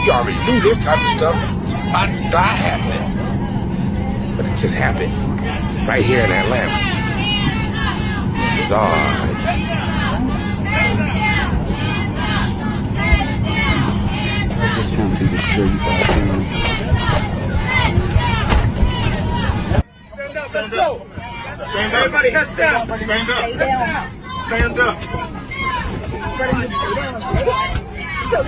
we already knew this type of stuff was about to start happening. But it just happened right here in Atlanta. Lord. Just trying to be discreet. Stand up, let's go. Stand up. Everybody heads down. Stand up. Stand up. Stay down. So